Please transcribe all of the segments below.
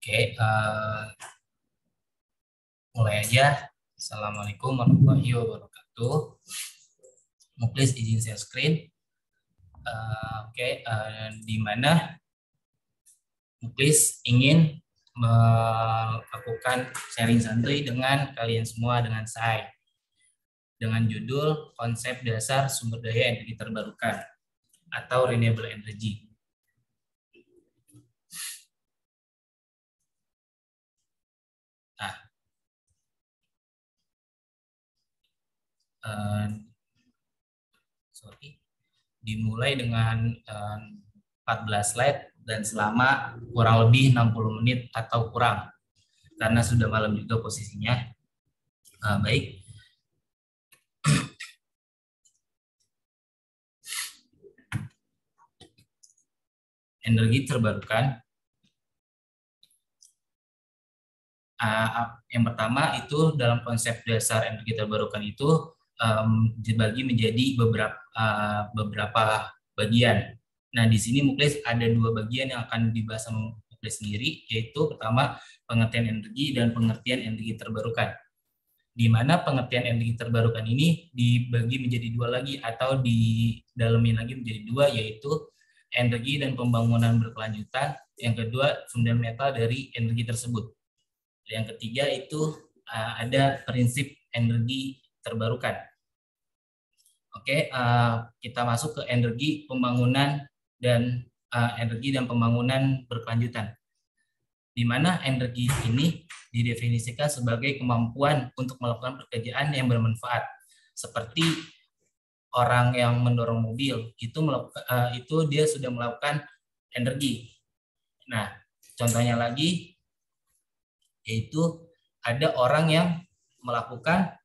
Oke, mulai aja. Assalamualaikum warahmatullahi wabarakatuh. Muklis izin share screen. Di mana Muklis ingin melakukan sharing santuy dengan kalian semua dengan saya dengan judul konsep dasar sumber daya energi terbarukan atau renewable energy. Dimulai dengan 14 slide dan selama kurang lebih 60 menit atau kurang karena sudah malam juga posisinya. Baik. Energi terbarukan. Yang pertama itu dalam konsep dasar energi terbarukan itu dibagi menjadi beberapa bagian. Nah, di sini Muklis ada dua bagian yang akan dibahas sama Muklis sendiri, yaitu pertama pengertian energi dan pengertian energi terbarukan. Di mana pengertian energi terbarukan ini dibagi menjadi dua lagi atau didalamin lagi menjadi dua, yaitu energi dan pembangunan berkelanjutan. Yang kedua, fundamental dari energi tersebut. Yang ketiga itu ada prinsip energi terbarukan. Oke, kita masuk ke energi pembangunan dan energi dan pembangunan berkelanjutan. Di mana energi ini didefinisikan sebagai kemampuan untuk melakukan pekerjaan yang bermanfaat, seperti orang yang mendorong mobil itu dia sudah melakukan energi. Nah, contohnya lagi yaitu ada orang yang melakukan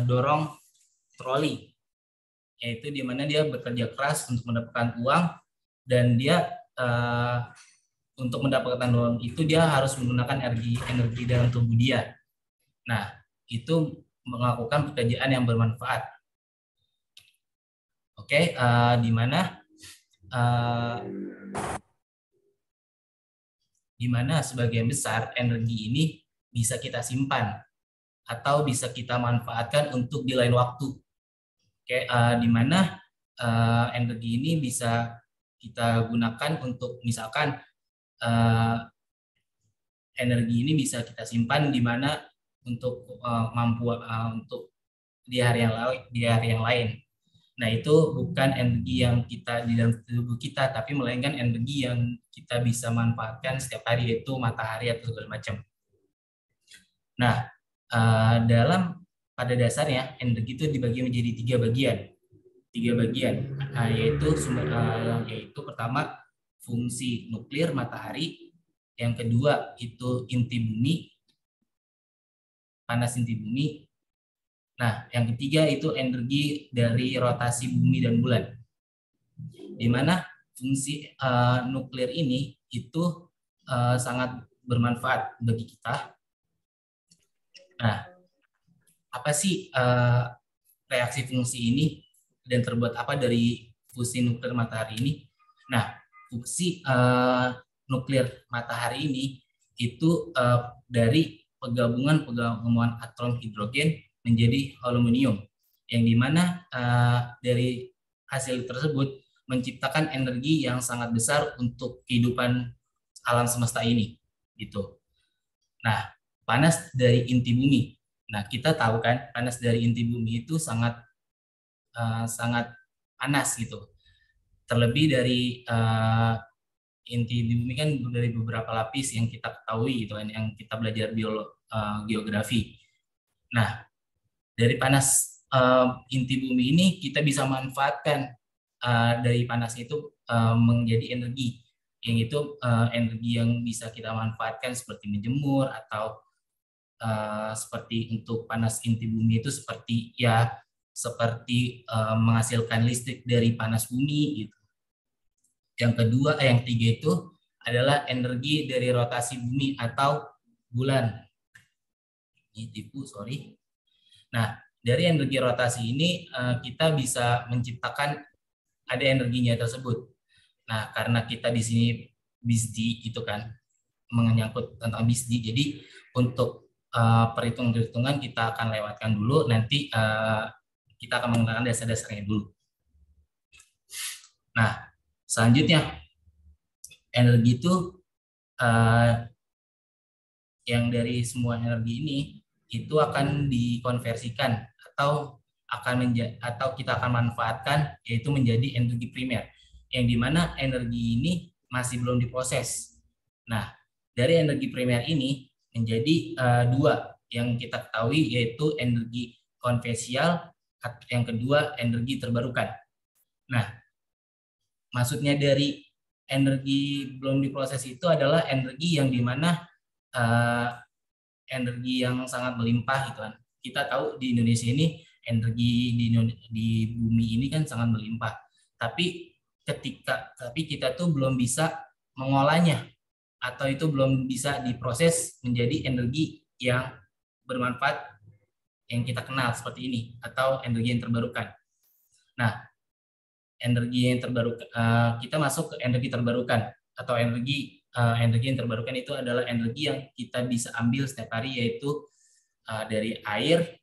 dorong troli, yaitu di mana dia bekerja keras untuk mendapatkan uang dan dia untuk mendapatkan uang itu dia harus menggunakan energi dalam tubuh dia. Nah, itu melakukan pekerjaan yang bermanfaat. Oke, di mana sebagian besar energi ini bisa kita simpan atau bisa kita manfaatkan untuk di lain waktu. Oke, di mana energi ini bisa kita gunakan untuk misalkan energi ini bisa kita simpan di mana untuk untuk di hari yang lain. Nah, itu bukan energi yang kita di dalam tubuh kita, tapi melainkan energi yang kita bisa manfaatkan setiap hari, yaitu matahari atau segala macam. Nah, pada dasarnya energi itu dibagi menjadi tiga bagian, yaitu pertama fungsi nuklir matahari, yang kedua itu inti bumi, panas inti bumi. Nah, yang ketiga itu energi dari rotasi bumi dan bulan, di mana fungsi nuklir ini itu sangat bermanfaat bagi kita. Nah, apa sih reaksi fungsi ini dan terbuat apa dari fusi nuklir matahari ini? Nah, fungsi nuklir matahari ini itu dari penggabungan atom hidrogen menjadi aluminium, yang dimana dari hasil tersebut menciptakan energi yang sangat besar untuk kehidupan alam semesta ini, gitu. Nah, panas dari inti bumi. Nah, kita tahu kan panas dari inti bumi itu sangat panas gitu. Terlebih dari inti bumi kan dari beberapa lapis yang kita ketahui gitu kan, yang kita belajar geografi. Nah, dari panas inti bumi ini kita bisa manfaatkan dari panas itu menjadi energi, yang itu energi yang bisa kita manfaatkan seperti menjemur atau seperti untuk panas inti bumi itu seperti menghasilkan listrik dari panas bumi gitu. Yang ketiga itu adalah energi dari rotasi bumi atau bulan. Nah, dari energi rotasi ini kita bisa menciptakan ada energinya tersebut. Nah, karena kita di sini BISD itu kan, menyangkut tentang BISD. Jadi untuk perhitungan-perhitungan kita akan lewatkan dulu, nanti kita akan menggunakan dasar-dasarnya dulu. Nah, selanjutnya energi itu yang dari semua energi ini itu akan dikonversikan atau atau kita akan manfaatkan, yaitu menjadi energi primer, yang dimana energi ini masih belum diproses. Nah, dari energi primer ini menjadi dua yang kita ketahui, yaitu energi konvensional, yang kedua energi terbarukan. Nah, maksudnya dari energi belum diproses itu adalah energi yang dimana energi yang sangat melimpah gitu kan. Kita tahu di Indonesia ini energi di bumi ini kan sangat melimpah. Tapi kita tuh belum bisa mengolahnya, atau itu belum bisa diproses menjadi energi yang bermanfaat yang kita kenal seperti ini, atau energi yang terbarukan. Nah, energi yang terbarukan, kita masuk ke energi terbarukan, atau energi yang terbarukan itu adalah energi yang kita bisa ambil setiap hari, yaitu dari air,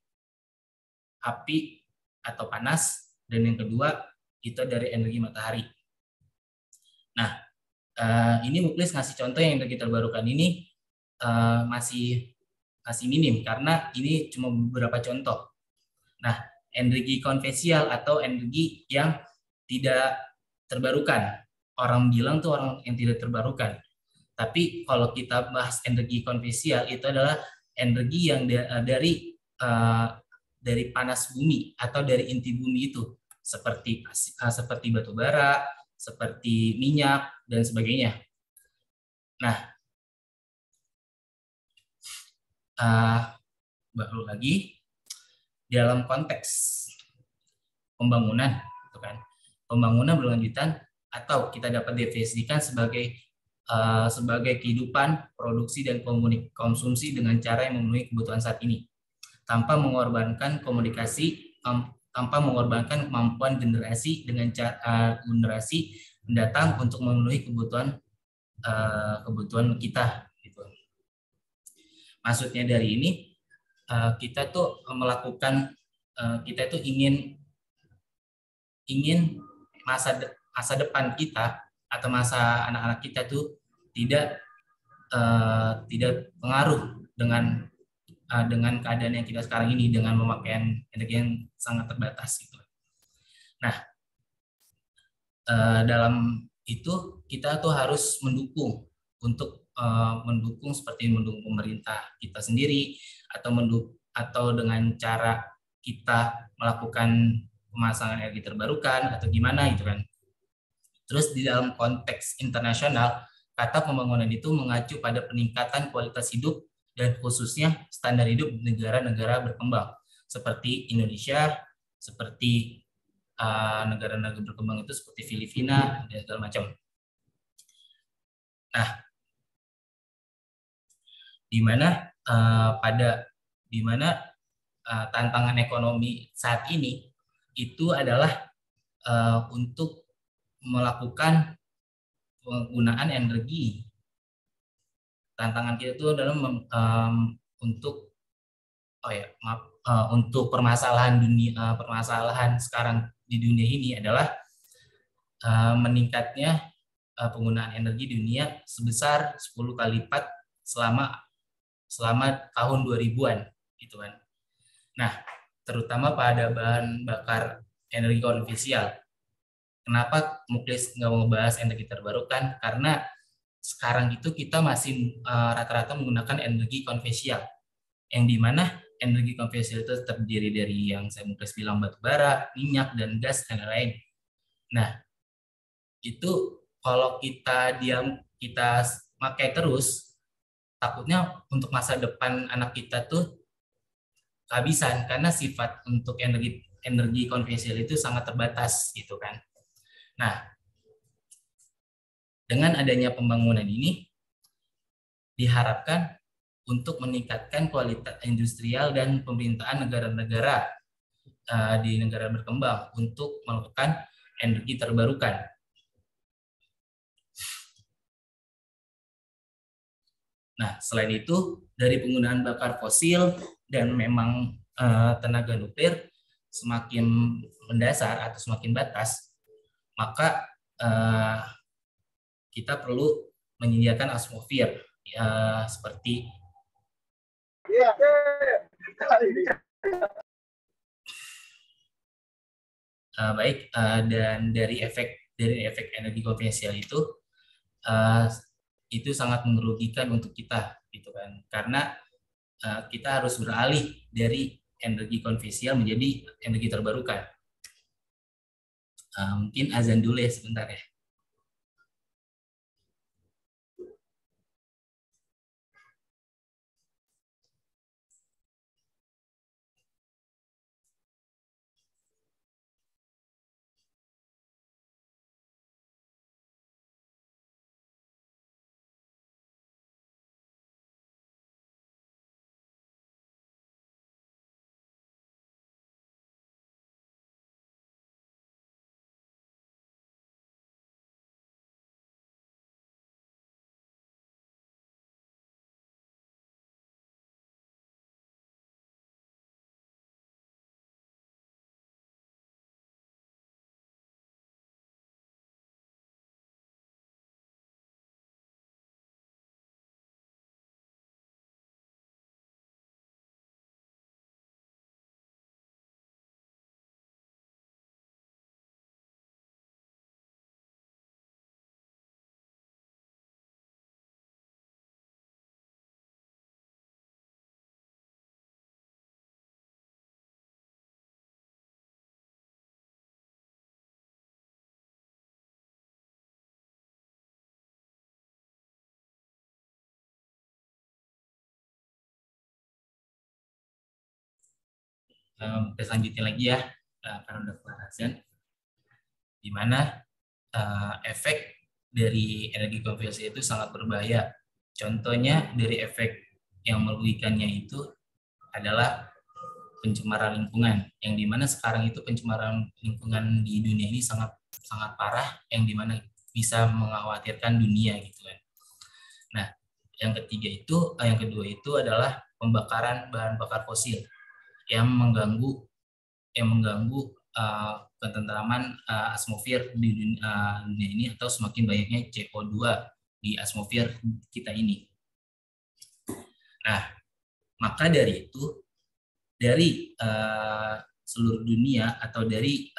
api atau panas, dan yang kedua itu dari energi matahari. Nah, ini Muklis ngasih contoh yang energi terbarukan ini masih minim karena ini cuma beberapa contoh. Nah, energi konvensional atau energi yang tidak terbarukan, orang bilang tuh orang yang tidak terbarukan. Tapi kalau kita bahas energi konvensional, itu adalah energi yang dari panas bumi atau dari inti bumi itu, seperti batu bara, seperti minyak dan sebagainya. Nah, baru lagi dalam konteks pembangunan, gitu kan? Pembangunan berlanjutan atau kita dapat definisikan sebagai kehidupan, produksi, dan konsumsi dengan cara yang memenuhi kebutuhan saat ini, tanpa mengorbankan tanpa mengorbankan kemampuan generasi generasi mendatang untuk memenuhi kebutuhan kita. Gitu. Maksudnya dari ini, kita tuh melakukan, kita tuh ingin masa depan kita atau masa anak-anak kita tuh tidak pengaruh dengan keadaan yang kita sekarang ini, dengan pemakaian energi yang sangat terbatas gitu. Nah, dalam itu kita tuh harus mendukung seperti mendukung pemerintah kita sendiri, atau dengan cara kita melakukan pemasangan energi terbarukan atau gimana gitu kan. Terus di dalam konteks internasional, kata pembangunan itu mengacu pada peningkatan kualitas hidup dan khususnya standar hidup negara-negara berkembang seperti Indonesia, seperti negara-negara berkembang itu seperti Filipina dan segala macam. Nah, di mana tantangan ekonomi saat ini itu adalah untuk melakukan penggunaan energi. Tantangan kita itu adalah untuk permasalahan sekarang di dunia ini adalah meningkatnya penggunaan energi di dunia sebesar 10 kali lipat selama tahun 2000-an gitu kan. Nah, terutama pada bahan bakar energi konvensional. Kenapa Muklis nggak mau bahas energi terbarukan? Karena sekarang itu kita masih rata-rata menggunakan energi konvensional, yang dimana energi konvensional itu terdiri dari yang saya Muklis bilang batu bara, minyak, dan gas, dan lain-lain. Nah, itu kalau kita pakai terus, takutnya untuk masa depan anak kita tuh kehabisan, karena sifat untuk energi konvensional itu sangat terbatas gitu kan. Nah, dengan adanya pembangunan ini diharapkan untuk meningkatkan kualitas industrial dan pemerintahan negara-negara di negara berkembang untuk melakukan energi terbarukan. Nah, selain itu dari penggunaan bakar fosil dan memang tenaga nuklir semakin mendasar atau semakin batas, maka kita perlu menyediakan atmosfer seperti dan dari efek energi konvensional itu sangat merugikan untuk kita gitu kan, karena kita harus beralih dari energi konvensional menjadi energi terbarukan. Mungkin azan dulu ya sebentar ya. Kita lanjutin lagi ya, karena udah kelar azan, di mana efek dari energi konvensional itu sangat berbahaya. Contohnya dari efek yang merugikannya itu adalah pencemaran lingkungan, yang dimana sekarang itu pencemaran lingkungan di dunia ini sangat sangat parah, yang dimana bisa mengkhawatirkan dunia gitu kan. Nah, yang kedua itu adalah pembakaran bahan bakar fosil yang mengganggu ketentraman atmosfer di dunia ini, atau semakin banyaknya CO2 di atmosfer kita ini. Nah, maka dari itu, dari seluruh dunia atau dari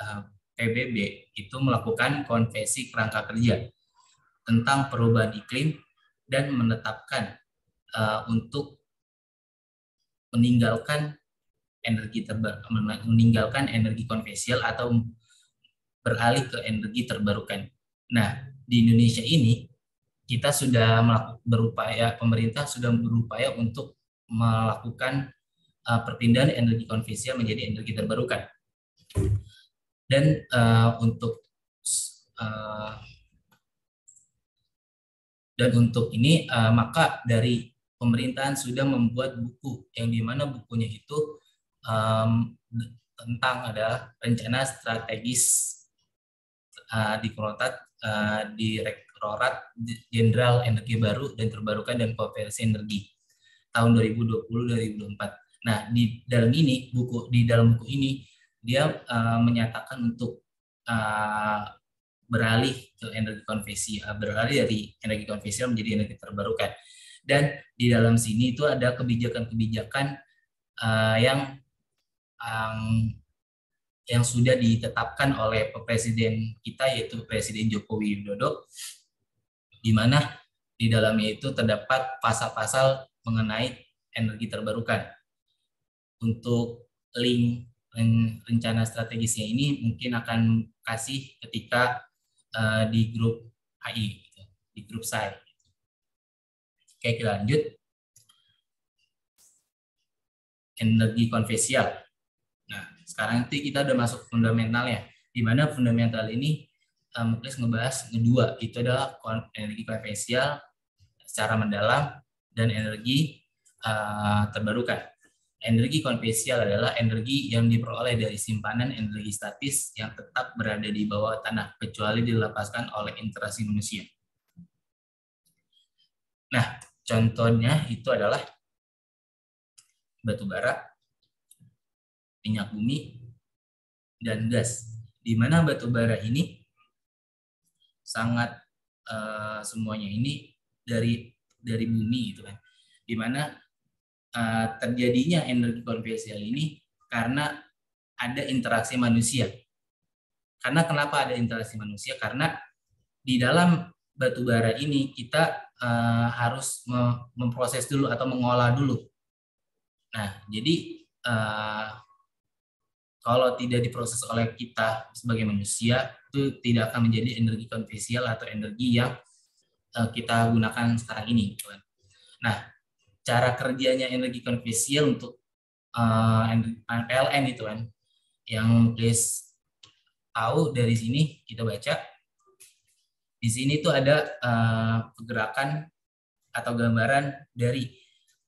PBB itu melakukan konvensi kerangka kerja tentang perubahan iklim dan menetapkan untuk meninggalkan energi konvensional atau beralih ke energi terbarukan. Nah, di Indonesia ini kita sudah pemerintah sudah berupaya untuk melakukan perpindahan energi konvensional menjadi energi terbarukan. Dan untuk ini maka dari pemerintahan sudah membuat buku, yang dimana bukunya itu tentang adalah rencana strategis Direktorat Jenderal Energi Baru dan Terbarukan dan Konversi Energi tahun 2020-2024. Nah, di dalam buku ini dia menyatakan untuk beralih dari energi konvensional menjadi energi terbarukan. Dan di dalam sini itu ada kebijakan-kebijakan yang sudah ditetapkan oleh presiden kita, yaitu Presiden Joko Widodo, di mana di dalamnya itu terdapat pasal-pasal mengenai energi terbarukan. Untuk link rencana strategisnya ini mungkin akan kasih ketika di grup AI, di grup saya. Oke, kita lanjut. Energi konvensional. Nah, sekarang kita udah masuk fundamental ya, di mana fundamental ini Muklis ngebahas kedua, itu adalah energi konvensional secara mendalam dan energi terbarukan. Energi konvensional adalah energi yang diperoleh dari simpanan energi statis yang tetap berada di bawah tanah, kecuali dilepaskan oleh interaksi manusia. Nah, Contohnya itu adalah batu bara, minyak bumi, dan gas. Di mana batu bara ini sangat semuanya ini dari bumi gitu kan. Di mana terjadinya energi konvensional ini karena ada interaksi manusia. Karena kenapa ada interaksi manusia? Karena di dalam batu bara ini kita harus memproses dulu atau mengolah dulu. Nah, jadi kalau tidak diproses oleh kita sebagai manusia, itu tidak akan menjadi energi konvensional atau energi yang kita gunakan sekarang ini. Nah, cara kerjanya energi konvensional untuk PLN itu kan, yang please tahu dari sini kita baca. Di sini tuh ada pergerakan atau gambaran dari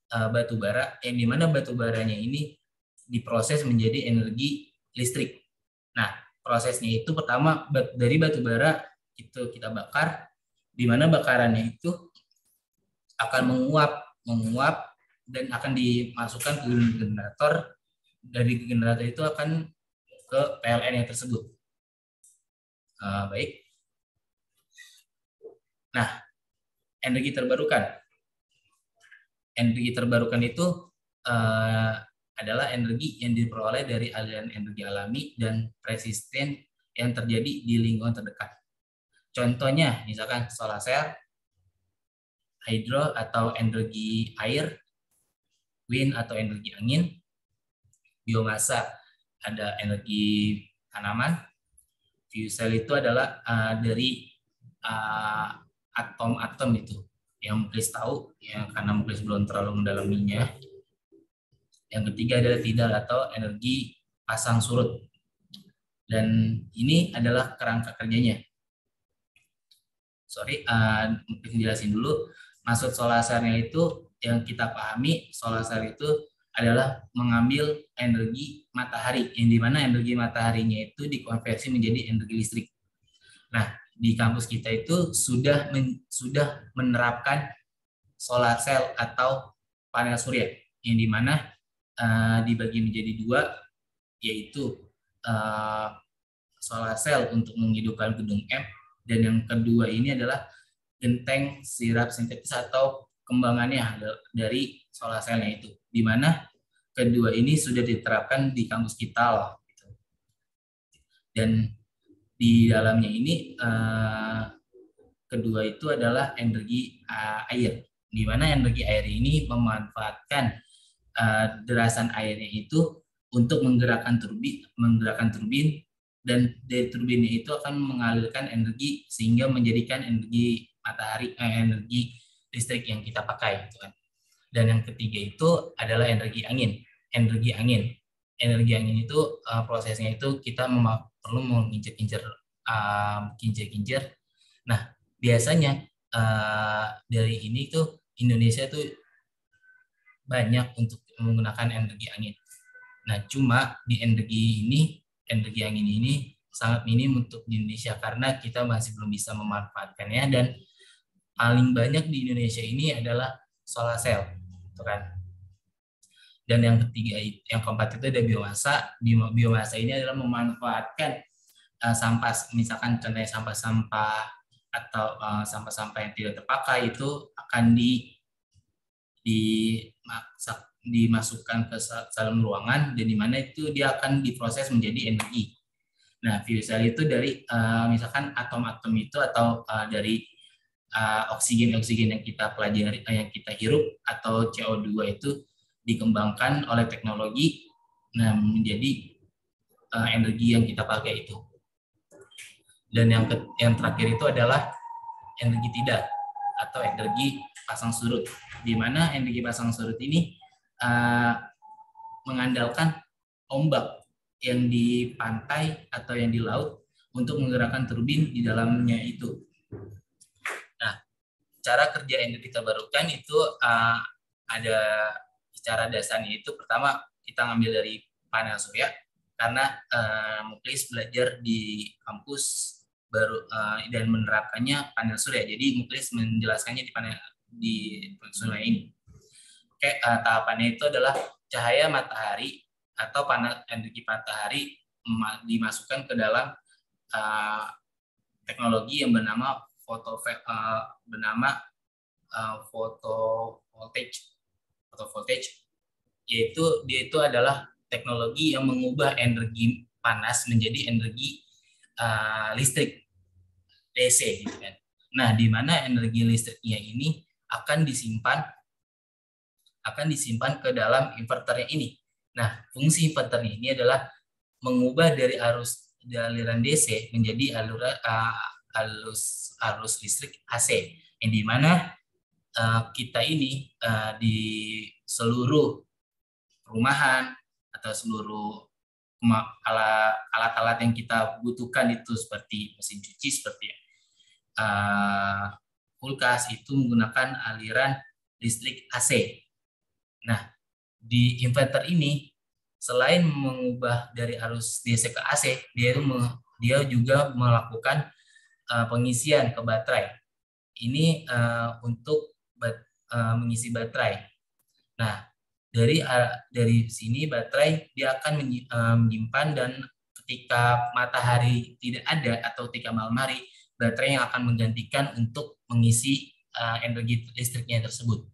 batu bara, yang dimana batu baranya ini diproses menjadi energi listrik. Nah, prosesnya itu pertama dari batu bara itu kita bakar, di mana bakarannya itu akan menguap dan akan dimasukkan ke generator. Dari generator itu akan ke PLN yang tersebut. Baik. Nah, energi terbarukan. Energi terbarukan itu adalah energi yang diperoleh dari aliran energi alami dan resisten yang terjadi di lingkungan terdekat. Contohnya, misalkan solar cell, hydro atau energi air, wind atau energi angin, biomasa ada energi tanaman, fuel cell itu adalah dari atom-atom itu yang Muklis tahu, yang karena Muklis belum terlalu mendalaminya. Yang ketiga adalah tidal atau energi pasang surut. Dan ini adalah kerangka kerjanya. Mungkin jelasin dulu. Maksud solar cell-nya itu yang kita pahami, solar cell itu adalah mengambil energi matahari, yang dimana energi mataharinya itu dikonversi menjadi energi listrik. Nah, di kampus kita itu sudah menerapkan solar cell atau panel surya, yang dimana dibagi menjadi dua, yaitu solar cell untuk menghidupkan gedung M, dan yang kedua ini adalah genteng sirap sintetis atau kembangannya dari solar cell-nya itu, di mana kedua ini sudah diterapkan di kampus kita loh. Dan di dalamnya ini kedua itu adalah energi air, di mana energi air ini memanfaatkan derasan airnya itu untuk menggerakkan turbin, dan dari turbinnya itu akan mengalirkan energi sehingga menjadikan energi matahari, energi listrik yang kita pakai, gitu kan. Dan yang ketiga itu adalah energi angin. Energi angin itu prosesnya itu kita perlu menginjak-injak Nah, biasanya dari ini tuh Indonesia tuh banyak untuk menggunakan energi angin. Nah, cuma di energi angin ini sangat minim untuk di Indonesia karena kita masih belum bisa memanfaatkannya, dan paling banyak di Indonesia ini adalah solar cell, gitu kan. Dan yang ketiga, yang keempat itu ada biomasa. Biomasa ini adalah memanfaatkan sampah, misalkan contohnya sampah-sampah atau sampah-sampah yang tidak terpakai itu akan dimasukkan ke dalam ruangan, dan di mana itu dia akan diproses menjadi energi. Nah, fuel cell itu dari misalkan atom-atom itu atau dari oksigen yang kita pelajari, yang kita hirup atau CO2 itu dikembangkan oleh teknologi, nah menjadi energi yang kita pakai itu. Dan yang terakhir itu adalah energi tidal atau energi pasang surut, di mana energi pasang surut ini mengandalkan ombak yang di pantai atau yang di laut untuk menggerakkan turbin di dalamnya itu. Nah, cara kerja energi terbarukan itu ada secara dasarnya itu pertama kita ngambil dari panel surya, karena Muklis belajar di kampus baru dan menerapkannya panel surya. Jadi Muklis menjelaskannya di panel di sungai ini. Oke, tahapannya itu adalah cahaya matahari atau energi matahari dimasukkan ke dalam teknologi yang bernama photovoltaic, yaitu dia itu adalah teknologi yang mengubah energi panas menjadi energi listrik DC gitu kan. Nah, di mana energi listriknya ini akan disimpan ke dalam inverternya ini. Nah, fungsi inverter ini adalah mengubah dari aliran DC menjadi arus listrik AC, yang di mana kita ini di seluruh perumahan atau seluruh alat-alat yang kita butuhkan itu seperti mesin cuci, seperti kulkas itu menggunakan aliran listrik AC. Nah, di inverter ini selain mengubah dari arus DC ke AC, dia juga melakukan pengisian ke baterai. Ini untuk mengisi baterai. Nah, dari sini baterai dia akan menyimpan, dan ketika matahari tidak ada atau ketika malam hari, baterai yang akan menggantikan untuk mengisi energi listriknya tersebut.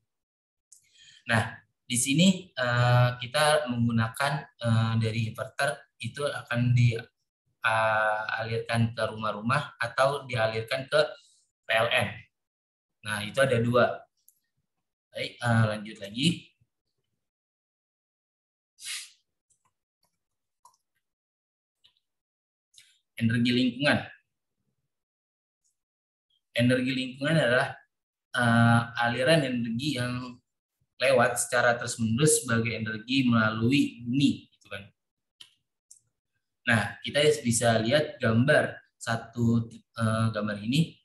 Nah, di sini kita menggunakan dari inverter itu akan dialirkan ke rumah-rumah atau dialirkan ke PLN. Nah, itu ada dua. Baik, lanjut lagi. Energi lingkungan. Energi lingkungan adalah aliran energi yang lewat secara terus-menerus sebagai energi melalui bumi, gitu kan. Nah, kita bisa lihat gambar gambar ini.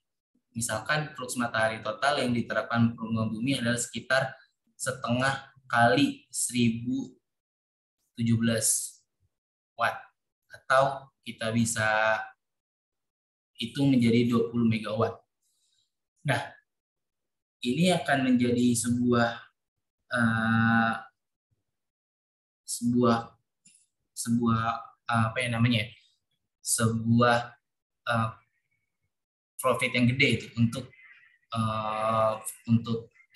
Misalkan flux matahari total yang diterapkan permukaan bumi adalah sekitar setengah kali 1017 watt, atau kita bisa hitung menjadi 20 megawatt. Nah, ini akan menjadi sebuah profit yang gede itu untuk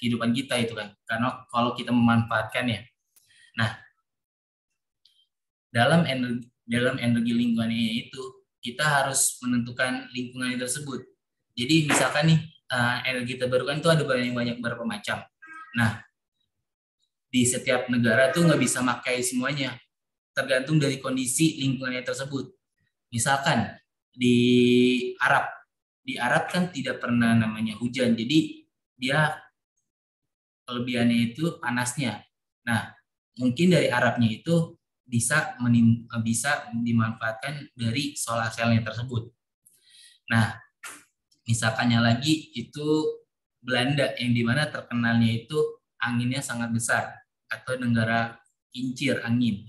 kehidupan kita itu kan, karena kalau kita memanfaatkannya. Nah, dalam energi lingkungannya itu kita harus menentukan lingkungan tersebut. Jadi misalkan nih energi terbarukan itu ada banyak beberapa macam. Nah, di setiap negara tuh nggak bisa pakai semuanya, tergantung dari kondisi lingkungannya tersebut. Misalkan di Arab kan tidak pernah namanya hujan, jadi dia kelebihannya itu panasnya. Nah, mungkin dari Arabnya itu bisa dimanfaatkan dari solar cell-nya tersebut. Nah, misalkannya lagi itu Belanda, yang dimana terkenalnya itu anginnya sangat besar, atau negara kincir angin.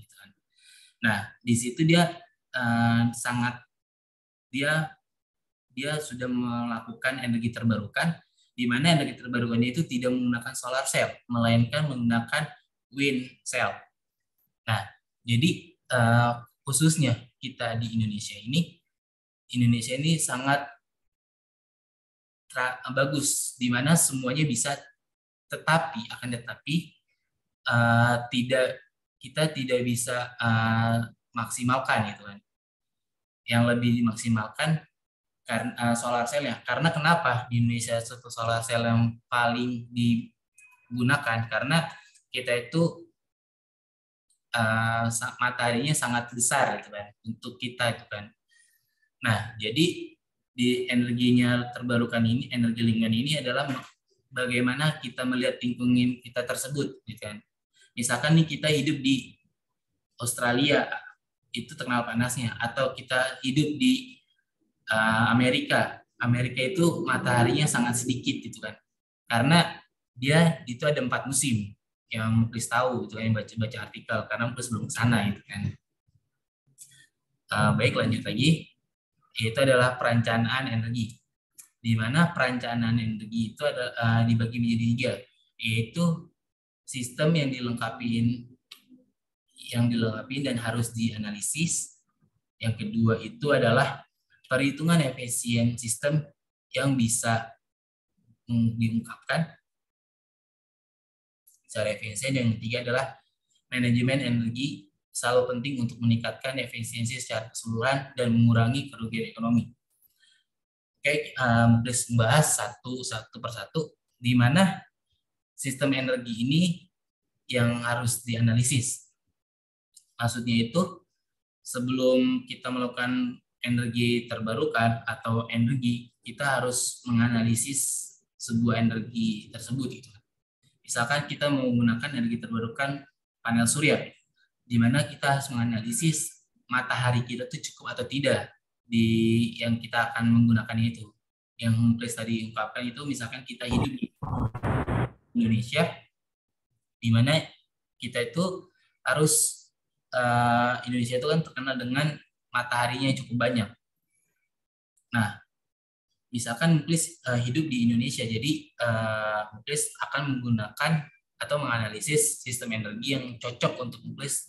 Nah, di situ dia dia sudah melakukan energi terbarukan, di mana energi terbarukannya itu tidak menggunakan solar cell, melainkan menggunakan wind cell. Nah, jadi khususnya kita di Indonesia ini sangat bagus, di mana semuanya bisa, tetapi kita tidak bisa maksimalkan gitu kan. Yang lebih dimaksimalkan karena solar cell ya. Karena kenapa di Indonesia satu solar cell yang paling digunakan? Karena kita itu mataharinya sangat besar gitu kan untuk kita itu kan. Nah, jadi di energinya terbarukan ini, energi lingkungan ini adalah bagaimana kita melihat lingkungan kita tersebut gitu kan. Misalkan nih kita hidup di Australia, itu terkenal panasnya, atau kita hidup di Amerika itu mataharinya sangat sedikit gitu kan, karena dia itu ada 4 musim yang Muklis tahu gitu kan, yang baca artikel, karena Muklis belum kesana gitu kan. Baik, lanjut lagi, itu adalah perencanaan energi. di mana perencanaan energi itu ada dibagi menjadi tiga, yaitu sistem yang dilengkapi dan harus dianalisis. Yang kedua itu adalah perhitungan efisien sistem yang bisa diungkapkan secara efisien. Dan yang ketiga adalah manajemen energi selalu penting untuk meningkatkan efisiensi secara keseluruhan dan mengurangi kerugian ekonomi. Oke, terus membahas satu persatu di mana sistem energi ini yang harus dianalisis. Maksudnya itu sebelum kita melakukan energi terbarukan atau energi, kita harus menganalisis sebuah energi tersebut. Gitu. Misalkan kita menggunakan energi terbarukan panel surya, di mana kita harus menganalisis matahari kita itu cukup atau tidak di yang kita akan menggunakan itu. Yang Chris tadi ungkapkan itu, misalkan kita hidup di Indonesia, di mana kita itu harus Indonesia itu kan terkenal dengan mataharinya yang cukup banyak. Nah, misalkan Muklis hidup di Indonesia, jadi Muklis akan menggunakan atau menganalisis sistem energi yang cocok untuk Muklis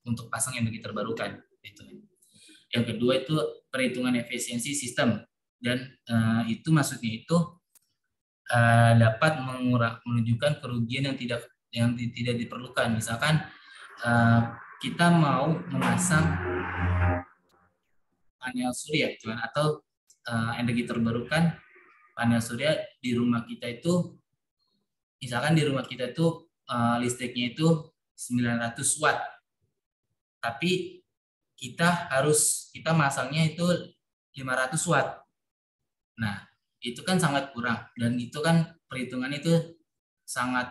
untuk pasang energi terbarukan. Gitu. Yang kedua itu perhitungan efisiensi sistem, dan itu maksudnya itu dapat menunjukkan kerugian yang tidak diperlukan. Misalkan kita mau memasang panel surya gitu kan, atau energi terbarukan panel surya di rumah kita itu, misalkan di rumah kita itu listriknya itu 900 watt, tapi kita masangnya itu 500 watt. Nah, itu kan sangat kurang, dan itu kan perhitungan itu sangat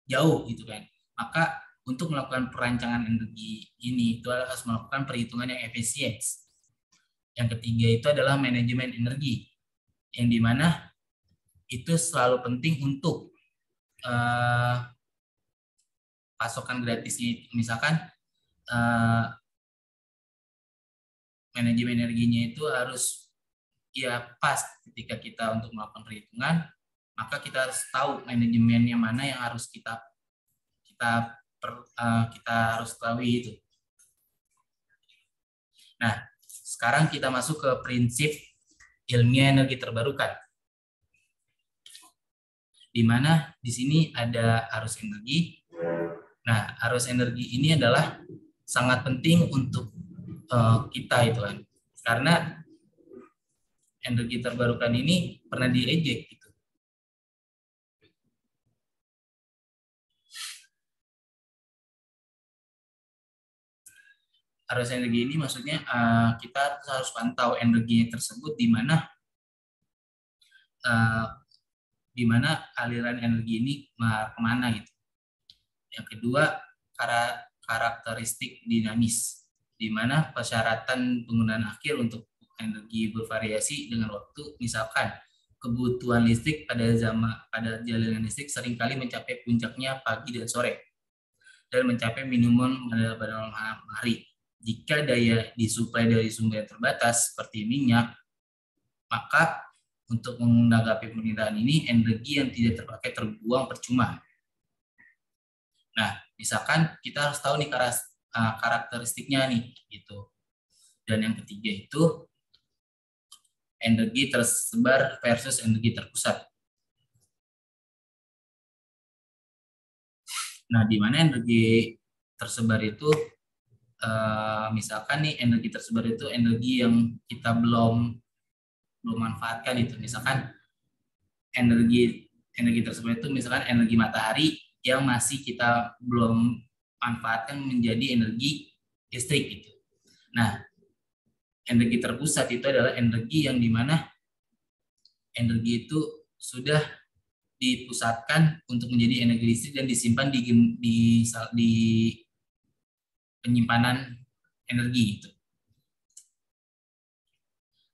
jauh gitu kan. Maka untuk melakukan perancangan energi ini itu harus melakukan perhitungan yang efisien. Yang ketiga itu adalah manajemen energi, yang dimana itu selalu penting untuk pasokan gratisnya. Misalkan manajemen energinya itu harus pas ketika kita untuk melakukan perhitungan, maka kita harus tahu manajemennya mana yang harus kita harus tahu itu. Nah, sekarang kita masuk ke prinsip ilmiah energi terbarukan, di mana di sini ada arus energi. Nah, arus energi ini adalah sangat penting untuk kita itu kan, karena energi terbarukan ini pernah diejek gitu. Arus energi ini maksudnya kita harus pantau energi tersebut di mana aliran energi ini kemana gitu. Yang kedua, karakteristik dinamis, di mana persyaratan penggunaan akhir untuk energi bervariasi dengan waktu. Misalkan kebutuhan listrik pada jalinan listrik seringkali mencapai puncaknya pagi dan sore, dan mencapai minimum pada malam hari. Jika daya disuplai dari sumber yang terbatas seperti minyak, maka untuk menanggapi permintaan ini, energi yang tidak terpakai terbuang percuma. Nah, misalkan kita harus tahu nih karakteristiknya nih, gitu. Dan yang ketiga itu energi tersebar versus energi terpusat. Nah, di mana energi tersebar itu misalkan nih energi tersebar itu energi yang kita belum manfaatkan itu. Misalkan energi tersebar itu misalkan energi matahari yang masih kita belum manfaatkan menjadi energi listrik gitu. Nah, energi terpusat itu adalah energi yang dimana energi itu sudah dipusatkan untuk menjadi energi listrik dan disimpan di penyimpanan energi itu.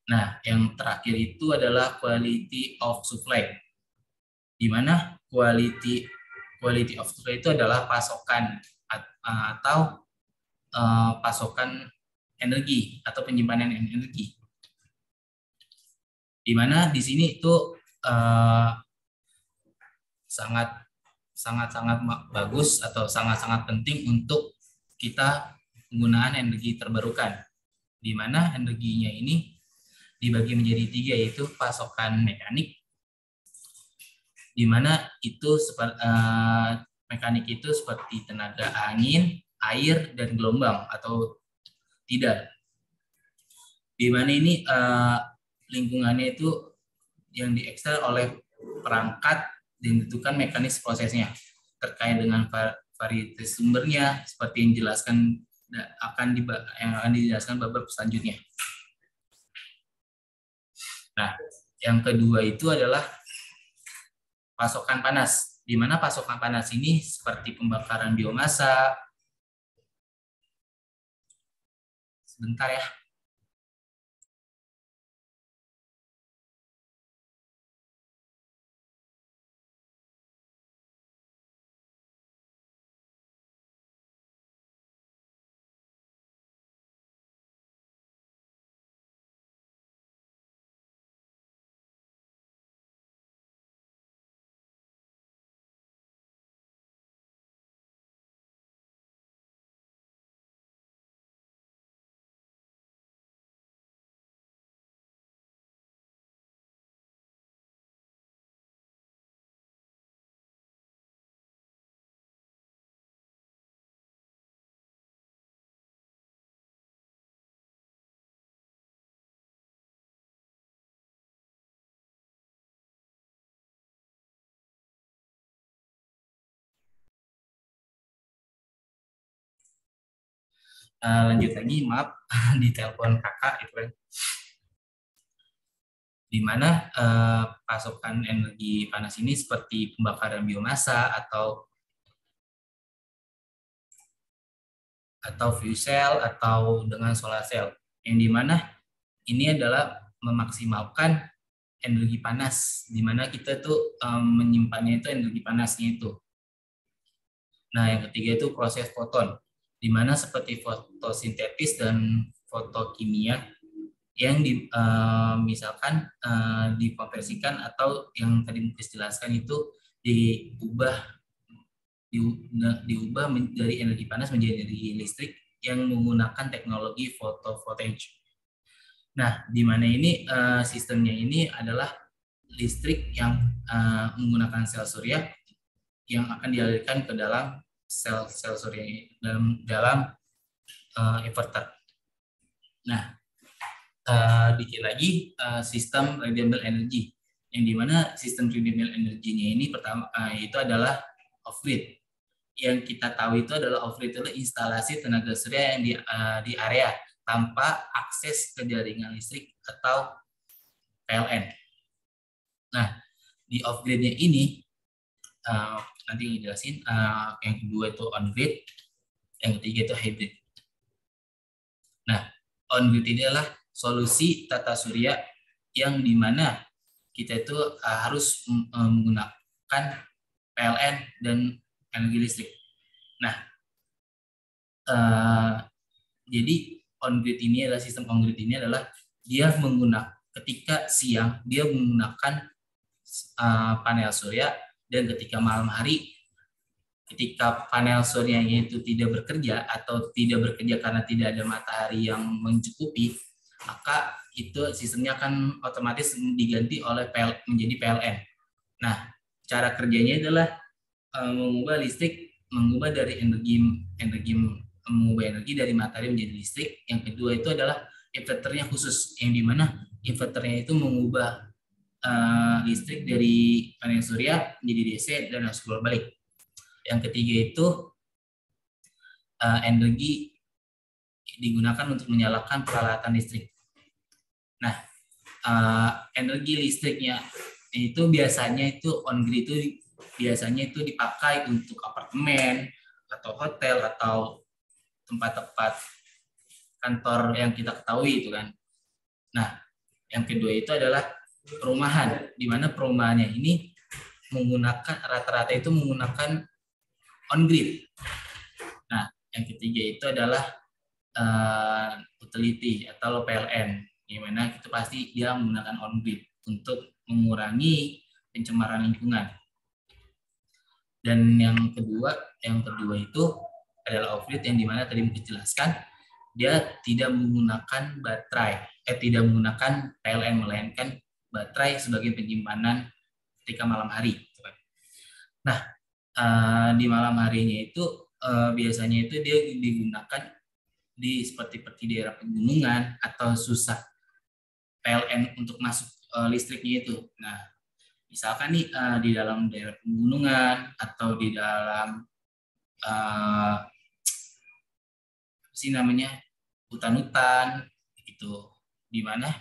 Nah, yang terakhir itu adalah quality of supply, di mana quality of supply itu adalah pasokan atau pasokan energi atau penyimpanan energi. Di mana di sini itu sangat sangat sangat bagus atau sangat sangat penting untuk kita penggunaan energi terbarukan, di mana energinya ini dibagi menjadi tiga, yaitu pasokan mekanik, di mana itu mekanik itu seperti tenaga angin, air, dan gelombang atau tidak. Di mana ini lingkungannya itu yang diekstrak oleh perangkat dan ditentukan mekanis prosesnya terkait dengan varietas sumbernya, seperti yang dijelaskan yang akan dijelaskan bab selanjutnya. Nah, yang kedua itu adalah pasokan panas, di mana pasokan panas ini seperti pembakaran biomasa. Sebentar ya. Lanjut lagi, maaf di telepon kakak itu kan, di mana pasokan energi panas ini seperti pembakaran biomasa atau fuel cell atau dengan solar cell, yang dimana ini adalah memaksimalkan energi panas, di mana kita tuh menyimpannya itu energi panasnya itu. Nah, yang ketiga itu proses foton, di mana seperti fotosintesis dan fotokimia yang misalkan dikonversikan atau yang tadi dijelaskan itu diubah dari energi panas menjadi energi listrik yang menggunakan teknologi photovoltaic. Nah, di mana ini sistemnya ini adalah listrik yang menggunakan sel surya yang akan dialirkan ke dalam sel surya dalam inverter. Nah, dikit lagi sistem renewable energy, yang dimana sistem renewable energinya ini pertama itu adalah off grid. Yang kita tahu itu adalah off grid adalah instalasi tenaga surya yang di area tanpa akses ke jaringan listrik atau PLN. Nah, di off gridnya ini nanti dijelasin. Yang kedua itu on grid, yang ketiga itu hybrid. Nah, on grid ini adalah solusi tata surya yang dimana kita itu harus menggunakan PLN dan energi listrik. Nah, jadi on grid ini adalah sistem on grid ini adalah dia menggunakan ketika siang dia menggunakan panel surya, dan ketika malam hari ketika panel suryanya itu tidak bekerja atau tidak bekerja karena tidak ada matahari yang mencukupi, maka itu sistemnya akan otomatis diganti oleh menjadi PLN. Nah, cara kerjanya adalah mengubah dari mengubah energi dari matahari menjadi listrik. Yang kedua itu adalah inverternya khusus, yang dimana inverternya itu mengubah listrik dari panel surya menjadi DC dan harus bolak-balik. Yang ketiga itu energi digunakan untuk menyalakan peralatan listrik. Nah, energi listriknya itu biasanya itu on grid itu biasanya itu dipakai untuk apartemen atau hotel atau tempat-tempat kantor yang kita ketahui itu kan. Nah, yang kedua itu adalah perumahan, di mana perumahannya ini menggunakan rata-rata itu menggunakan on grid. Nah, yang ketiga itu adalah utility atau PLN, di mana itu pasti dia menggunakan on grid. untuk mengurangi pencemaran lingkungan. Dan yang kedua itu adalah off-grid yang dimana tadi mungkin jelaskan dia tidak menggunakan baterai, tidak menggunakan PLN melainkan baterai sebagai penyimpanan ketika malam hari. Nah, di malam harinya itu biasanya itu dia digunakan di seperti daerah pegunungan atau susah PLN untuk masuk listriknya itu. Nah, misalkan nih di dalam daerah pegunungan atau di dalam apa sih namanya hutan-hutan gitu, di mana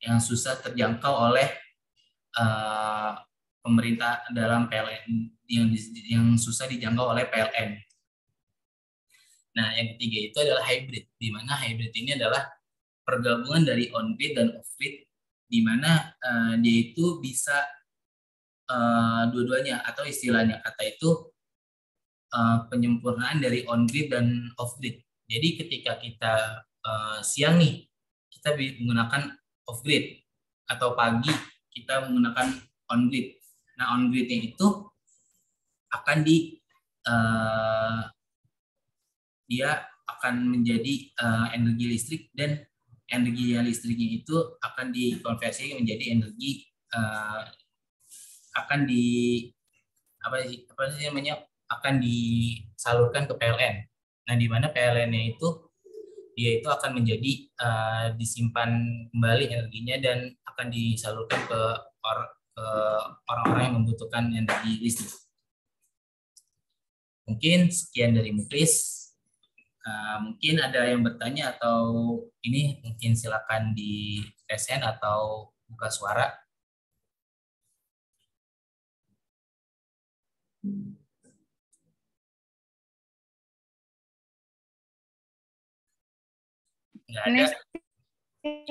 yang susah terjangkau oleh pemerintah dalam PLN, yang susah dijangkau oleh PLN. Nah, yang ketiga itu adalah hybrid, di mana hybrid ini adalah pergabungan dari on-grid dan off-grid, di mana dia itu bisa dua-duanya, atau istilahnya kata itu penyempurnaan dari on-grid dan off-grid. Jadi ketika kita siang nih, kita menggunakan off-grid, atau pagi kita menggunakan on-grid. Nah, on-gridnya itu akan dia akan menjadi energi listrik, dan energi listriknya itu akan dikonversi menjadi energi akan akan disalurkan ke PLN. Nah, di mana PLN-nya itu dia itu akan menjadi disimpan kembali energinya dan akan disalurkan ke orang-orang yang membutuhkan energi listrik. Mungkin sekian dari Muklis. Mungkin ada yang bertanya atau ini mungkin silakan di TSN atau buka suara. Nggak ada.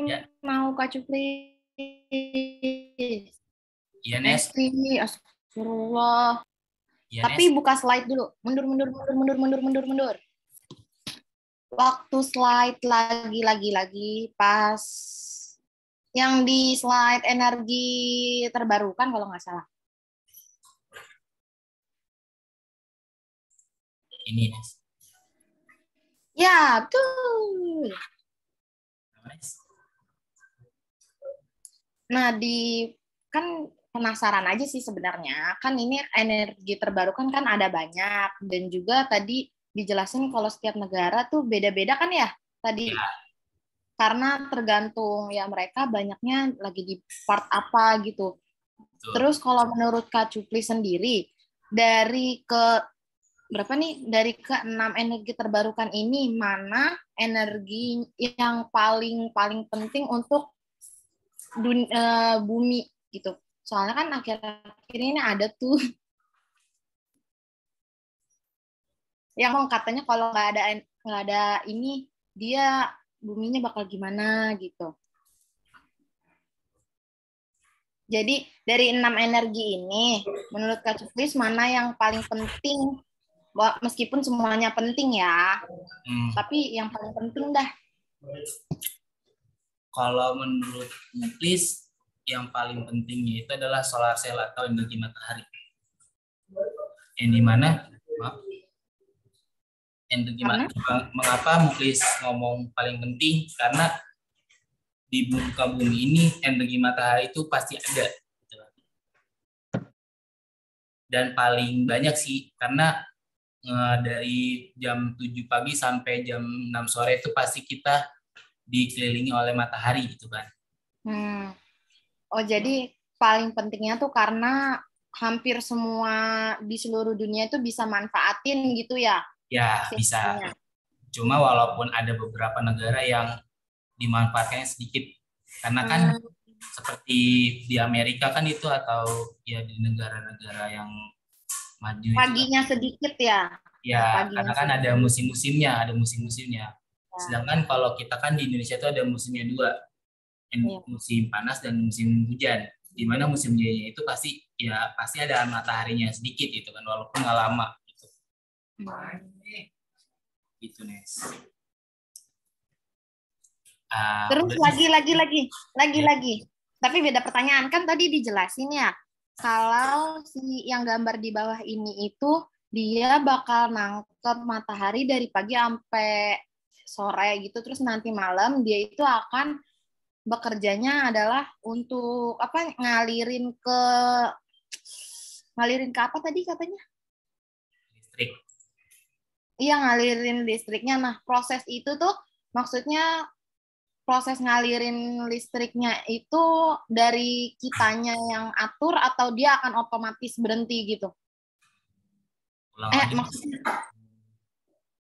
Ya. Mau Kak Cupli. Iya, Nes. Astagfirullah. Ya, tapi Nes, buka slide dulu. Mundur. Waktu slide lagi pas yang di slide energi terbarukan kalau nggak salah. Ini, Nes. Ya, betul. Nah, kan penasaran aja sih sebenarnya. Kan ini energi terbarukan kan ada banyak, dan juga tadi dijelasin kalau setiap negara tuh beda-beda kan ya tadi. Ya. Karena tergantung ya mereka banyaknya lagi di part apa gitu. Betul. Terus kalau menurut Kak Cupli sendiri, dari berapa nih? Dari ke-6 energi terbarukan ini, mana energi yang paling penting untuk bumi gitu? Soalnya kan akhir-akhir ini ada tuh yang katanya kalau nggak ada ini dia buminya bakal gimana gitu. Jadi dari 6 energi ini, menurut Kak Cuplis mana yang paling penting? Meskipun semuanya penting ya, tapi yang paling penting dah. Kalau menurut Muklis, yang paling pentingnya itu adalah solar cell atau energi matahari. Yang dimana, energi matahari. Mengapa Muklis ngomong paling penting? Karena di muka bumi ini energi matahari itu pasti ada. Dan paling banyak sih, karena dari jam 7 pagi sampai jam 6 sore itu pasti kita dikelilingi oleh matahari gitu kan. Oh, jadi paling pentingnya tuh karena hampir semua di seluruh dunia itu bisa manfaatin gitu ya? Ya, bisa. Cuma walaupun ada beberapa negara yang dimanfaatkannya sedikit. Karena kan seperti di Amerika kan itu, atau ya di negara-negara yang maju paginya itu, sedikit ya? Ya, karena kan ada musim-musimnya, Sedangkan kalau kita kan di Indonesia itu ada musimnya dua, musim panas dan musim hujan. Di mana musim hujannya itu pasti ada mataharinya sedikit gitu kan, walaupun nggak lama gitu. Gitu, Nes. Terus lagi. Tapi beda pertanyaan, kan tadi dijelasin ya, kalau si yang gambar di bawah ini itu dia bakal nangkep matahari dari pagi sampai sore gitu, terus nanti malam dia itu akan bekerjanya adalah untuk apa, ngalirin ke apa tadi katanya? Listrik. Iya, ngalirin listriknya. Nah, proses itu tuh maksudnya proses ngalirin listriknya itu dari kitanya yang atur atau dia akan otomatis berhenti gitu? Ulang lagi. Maksudnya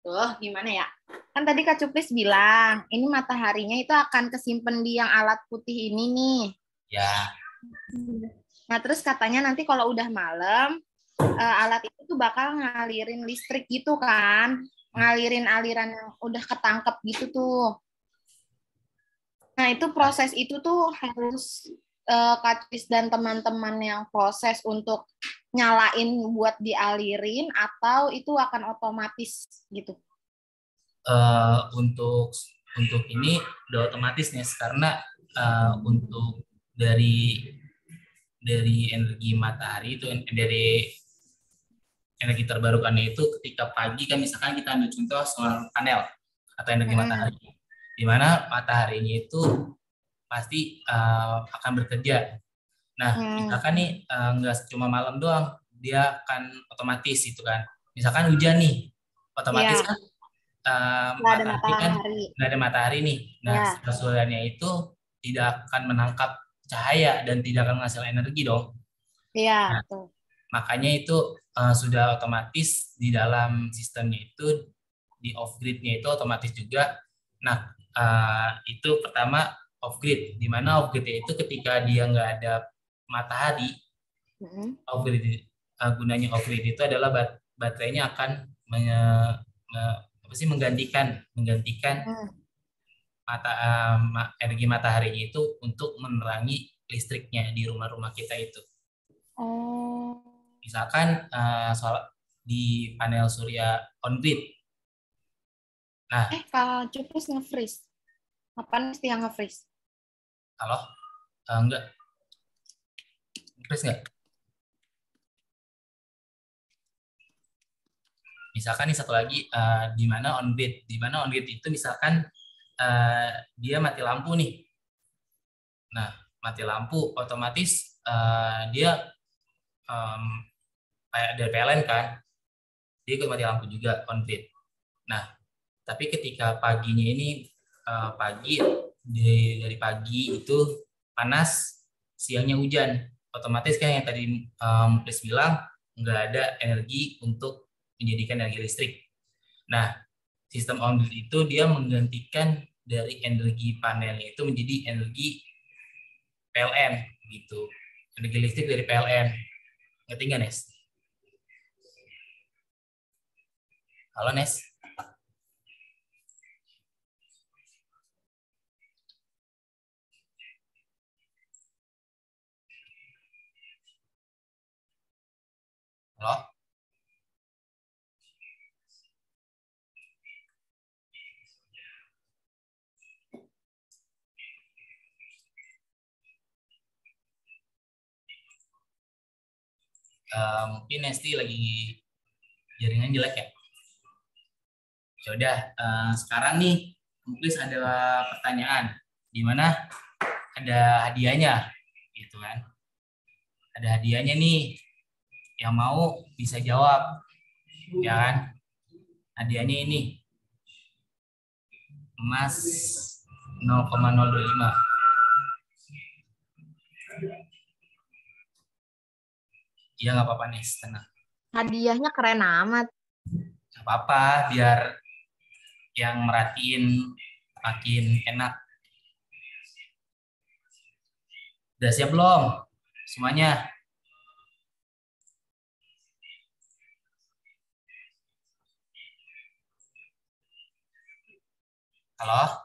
tuh gimana ya? Kan tadi Kak Cuplis bilang, ini mataharinya itu akan kesimpan di yang alat putih ini nih. Ya. Nah, terus katanya nanti kalau udah malam, alat itu tuh bakal ngalirin listrik gitu kan. Ngalirin aliran yang udah ketangkep gitu tuh. Nah, itu proses itu tuh harus Kak Cuplis dan teman-teman yang proses untuk nyalain buat dialirin atau itu akan otomatis gitu. Untuk ini udah otomatis nih, karena untuk dari energi matahari itu, dari energi terbarukannya itu ketika pagi kan, misalkan kita ambil contoh solar panel atau energi matahari, di mana mataharinya itu pasti akan bekerja. Nah, misalkan nih nggak cuma malam doang, dia akan otomatis itu kan. Misalkan hujan nih, otomatis Ya, kan nggak ada matahari kan matahari. nggak ada matahari nih. Nah, Ya, sinar surya itu tidak akan menangkap cahaya dan tidak akan menghasilkan energi dong. iya, Nah, tuh. makanya itu sudah otomatis di dalam sistemnya itu, di off gridnya itu otomatis juga. Nah, itu pertama off grid, di mana off grid itu ketika dia nggak ada matahari, off grid gunanya off grid itu adalah baterainya akan apa sih, menggantikan energi mataharinya itu untuk menerangi listriknya di rumah-rumah kita itu. Oh. Misalkan soal di panel surya on grid. Nah, Kalau Cuplis nge-freeze. Apaan mesti yang nge-freeze? kalau enggak, terus enggak. Misalkan nih satu lagi, di mana on grid itu misalkan dia mati lampu nih. Nah, mati lampu otomatis dia kayak ada PLN kan, dia ikut mati lampu juga on grid. Nah, tapi ketika paginya ini pagi, dari pagi itu panas, siangnya hujan, otomatis kan yang tadi Chris bilang nggak ada energi untuk menjadikan energi listrik. Nah, sistem on grid itu dia menggantikan dari energi panelnya itu menjadi energi PLN gitu, energi listrik dari PLN. Ngerti nggak, Nes? Halo, Nes? Halo? Mungkin Nesti lagi jaringan jelek ya. Ya udah, sekarang nih mungkin ada pertanyaan di mana ada hadiahnya gitu kan. Ada hadiahnya nih, yang mau bisa jawab ya kan. Hadiahnya ini emas 0,025. Iya, nggak apa-apa nih, tenang. Hadiahnya keren amat. Nggak apa-apa, biar yang merhatiin makin enak. Udah siap belum semuanya? Halo?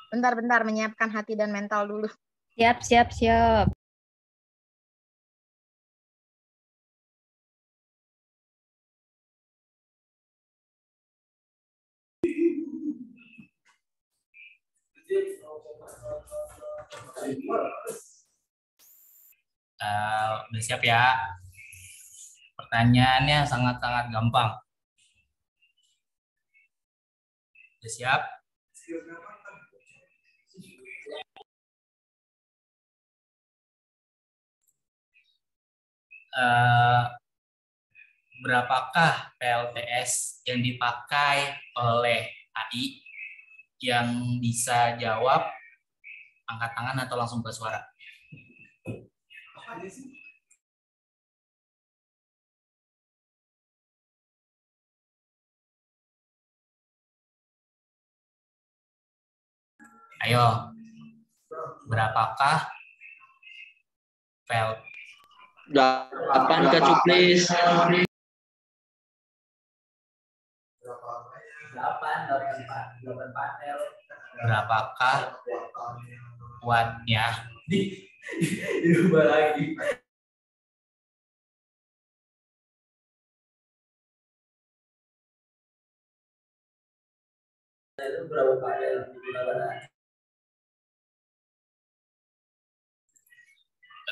Bentar-bentar, menyiapkan hati dan mental dulu. Siap, siap, siap. Udah siap ya? Pertanyaannya sangat-sangat gampang. Udah siap? Berapakah PLTS yang dipakai oleh AI? Yang bisa jawab angkat tangan atau langsung buka suara. Ayo, berapakah PL? 8 Kak Cuplis. 8 panel. Berapakah wattnya? Dirubah lagi. Berapa panel digunakan?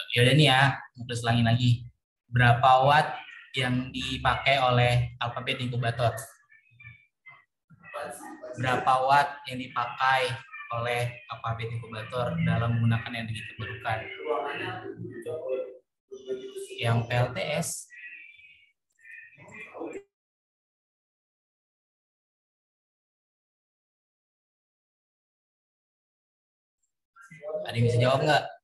Ya udah nih ya, terus ulangin lagi. Berapa watt yang dipakai oleh alfabet inkubator? Berapa watt yang dipakai oleh alfabet inkubator dalam menggunakan energi terbarukan? Yang PLTS. Ada yang bisa jawab nggak?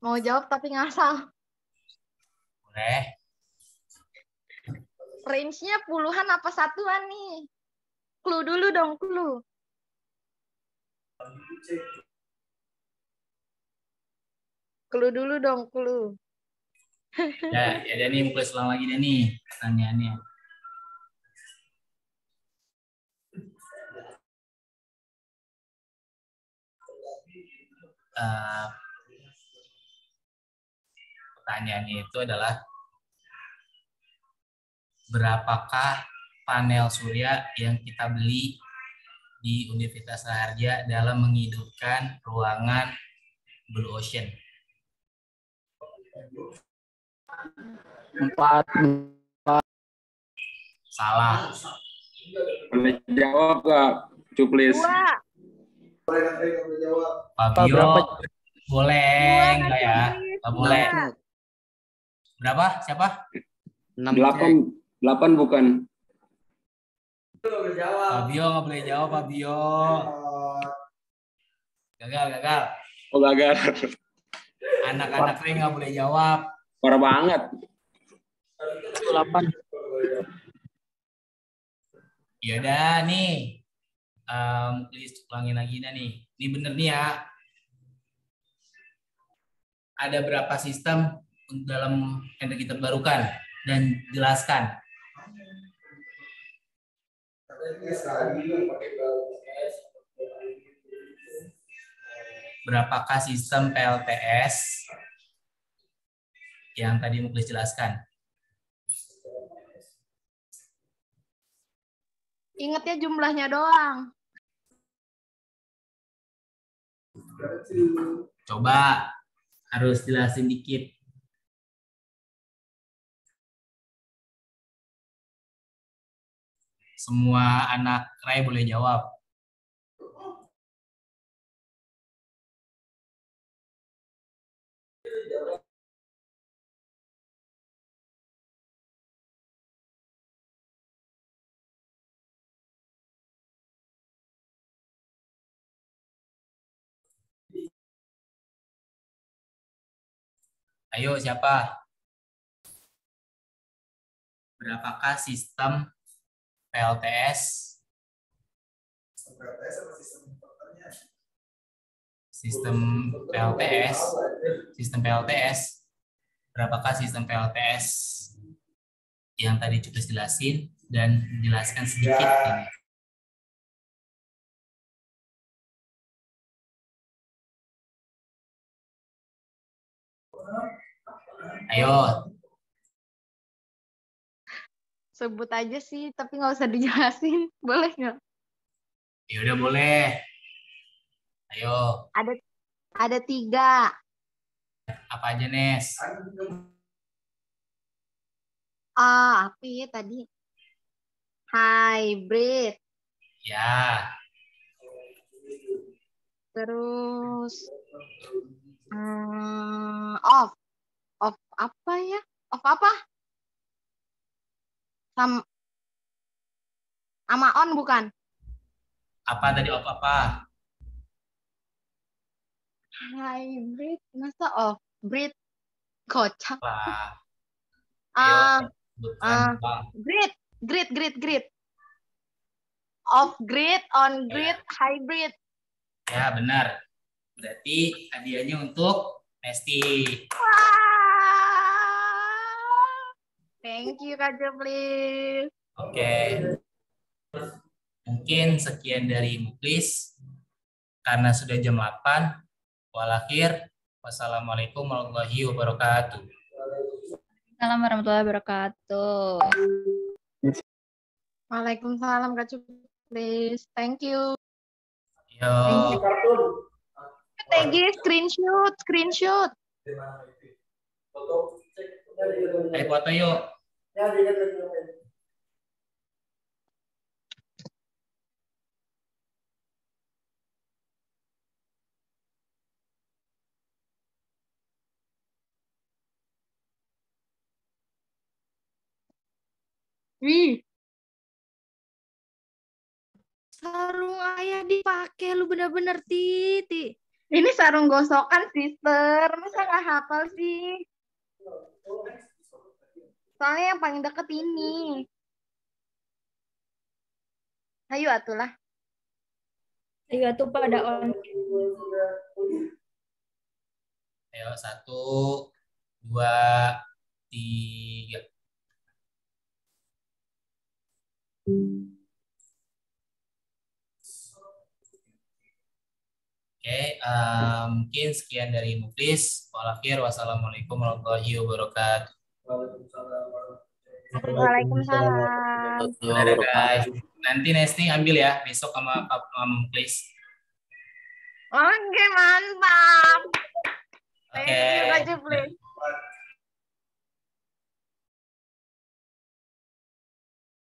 Mau jawab tapi ngasal. Boleh. Range-nya puluhan apa satuan nih? Clue dulu dong, clue. Clue dulu dong, clue. Ya nih, mulai ulang lagi deh nih pertanyaannya. Pertanyaannya itu adalah berapakah panel surya yang kita beli di Universitas Raharja dalam menghidupkan ruangan Blue Ocean? 4. Salah. Boleh jawab Kak Cuplis. 2. Fabio, Berapa? boleh enggak ya? Nggak boleh. Dua. Berapa? Siapa? 8 bukan. Fabio nggak boleh jawab, Fabio. Gagal. Oh gagal. Anak-anak saya nggak boleh jawab. Parah banget. 8. Yaudah nih, please ulangin lagi nih. Ini bener nih ya. Ada berapa sistem dalam energi terbarukan dan jelaskan. Berapakah sistem PLTS yang tadi Muklis jelaskan? Ingatnya jumlahnya doang. Coba harus jelasin dikit. Semua anak Rai boleh jawab. Ayo siapa? Berapakah sistem PLTS? Sistem PLTS. Berapakah sistem PLTS yang tadi coba jelasin dan jelaskan sedikit ini. Ayo. sebut aja sih, tapi nggak usah dijelasin. Boleh nggak? Ya udah boleh. Ayo, Ada 3. apa aja Nes? Apa ya tadi? Hybrid. Ya, Terus off. Off apa ya? Off apa? Sama on bukan? apa tadi apa? Hybrid. Masa off? Breed. Kocak. Lah, ayo sebutkan Bang. Grid. Off grid, on grid, Ya, hybrid. ya benar. Berarti hadiahnya untuk Nesti. Thank you Kak Juplis. Oke. Mungkin sekian dari Muklis. Karena sudah jam 8. Walakhir. Wassalamualaikum warahmatullahi wabarakatuh. Assalamualaikum warahmatullahi wabarakatuh. Waalaikumsalam Kak Juplis. Thank you. Yo. TG screenshot. Ayo foto yuk. Wih. Sarung ayah dipakai lu bener-bener Titi. Ini sarung gosokan sister, masa nggak hafal sih? Soalnya yang paling deket ini. Ayo atulah. Ayo tuh pada on. Ayo 1, 2, 3. Oke, mungkin sekian dari Muklis. Walakhir, wassalamualaikum warahmatullahi wabarakatuh. Waalaikumsalam. Dadah guys. Nanti Nesti ambil ya besok sama Muklis. Oke, mantap. Oke. Thank you Kak Juplis.